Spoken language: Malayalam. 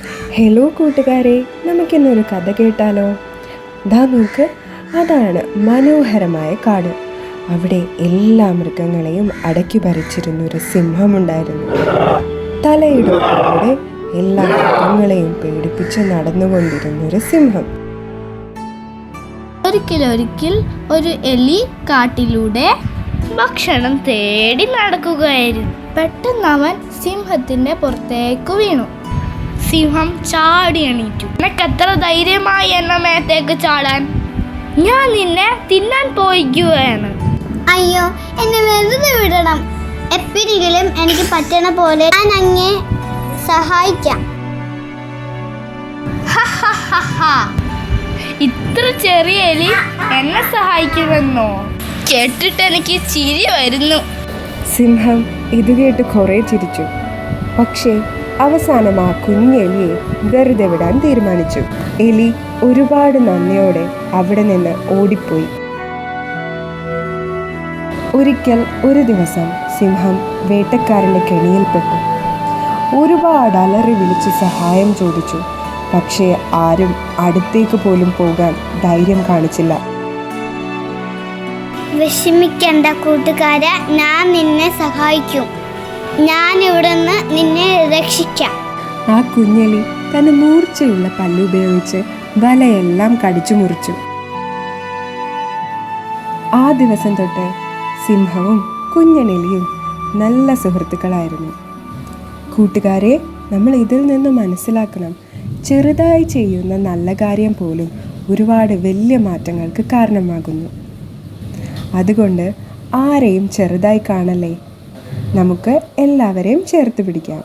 ഹലോ കൂട്ടുകാരെ, നമുക്കിന്നൊരു കഥ കേട്ടാലോ? ദാ നോക്ക്, അതാണ് മനോഹരമായ കാട്. അവിടെ എല്ലാ മൃഗങ്ങളെയും അടക്കി ഭരിച്ചിരുന്നൊരു സിംഹമുണ്ടായിരുന്നു. തലയിടുപ്പോടെ എല്ലാ മൃഗങ്ങളെയും പേടിപ്പിച്ച് നടന്നുകൊണ്ടിരുന്നൊരു സിംഹം. ഒരിക്കൽ ഒരു എലി കാട്ടിലൂടെ ഭക്ഷണം തേടി നടക്കുകയായിരുന്നു. പെട്ടെന്ന് അവൻ സിംഹത്തിന്റെ പുറത്തേക്ക് വീണു. സിംഹം ചാടി എണീറ്റു. നിനക്കെത്ര ധൈര്യമായി എന്നെ മേത്തേക്ക് ചാടാൻ? ഞാൻ നിന്നെ തിന്നാൻ പോയിക്കുകയാണ്. അയ്യോ, എന്നെ വെറുതെ വിടണം. എപ്പോഴെങ്കിലും എനിക്ക് പറ്റണ പോലെ ഞാൻ അങ്ങേ സഹായിക്കാം. ഇത്ര ചെറിയ എലി എന്നെ സഹായിക്കുമെന്നോ? കേട്ടിട്ട് എനിക്ക് ചിരി വരുന്നു. സിംഹം ഇത് കേട്ട് കുറെ ചിരിച്ചു. പക്ഷേ അവസാനം ആ കുഞ്ഞെലിയെ വെറുതെ വിടാൻ തീരുമാനിച്ചു. എലി ഒരുപാട് നന്ദിയോടെ അവിടെ നിന്ന് ഓടിപ്പോയി. ഒരു ദിവസം സിംഹം വേട്ടക്കാരൻ്റെ കെണിയിൽപ്പെട്ടു. ഒരുപാട് അലറി വിളിച്ച് സഹായം ചോദിച്ചു. പക്ഷേ ആരും അടുത്തേക്ക് പോലും പോകാൻ ധൈര്യം കാണിച്ചില്ല. വിഷമിക്കണ്ട കൂട്ടുകാരാ, ഞാൻ നിന്നെ സഹായിക്കും. ഞാൻ ഇവിടുന്ന് നിന്നെ രക്ഷിക്കാം. ആ കുഞ്ഞെലി തന്റെ മൂർച്ചയുള്ള പല്ലുപയോഗിച്ച് വലയെല്ലാം കടിച്ചു മുറിച്ചു. ആ ദിവസം തൊട്ട് സിംഹവും കുഞ്ഞനെലിയും നല്ല സുഹൃത്തുക്കളായിരുന്നു. കൂട്ടുകാരെ, നമ്മൾ ഇതിൽ നിന്ന് മനസ്സിലാക്കണം, ചെറുതായി ചെയ്യുന്ന നല്ല കാര്യം പോലും ഒരുപാട് വലിയ മാറ്റങ്ങൾക്ക് കാരണമാകുന്നു. അതുകൊണ്ട് ആരെയും ചെറുതായി കാണല്ലേ. നമുക്ക് എല്ലാവരെയും ചേർത്ത് പിടിക്കാം.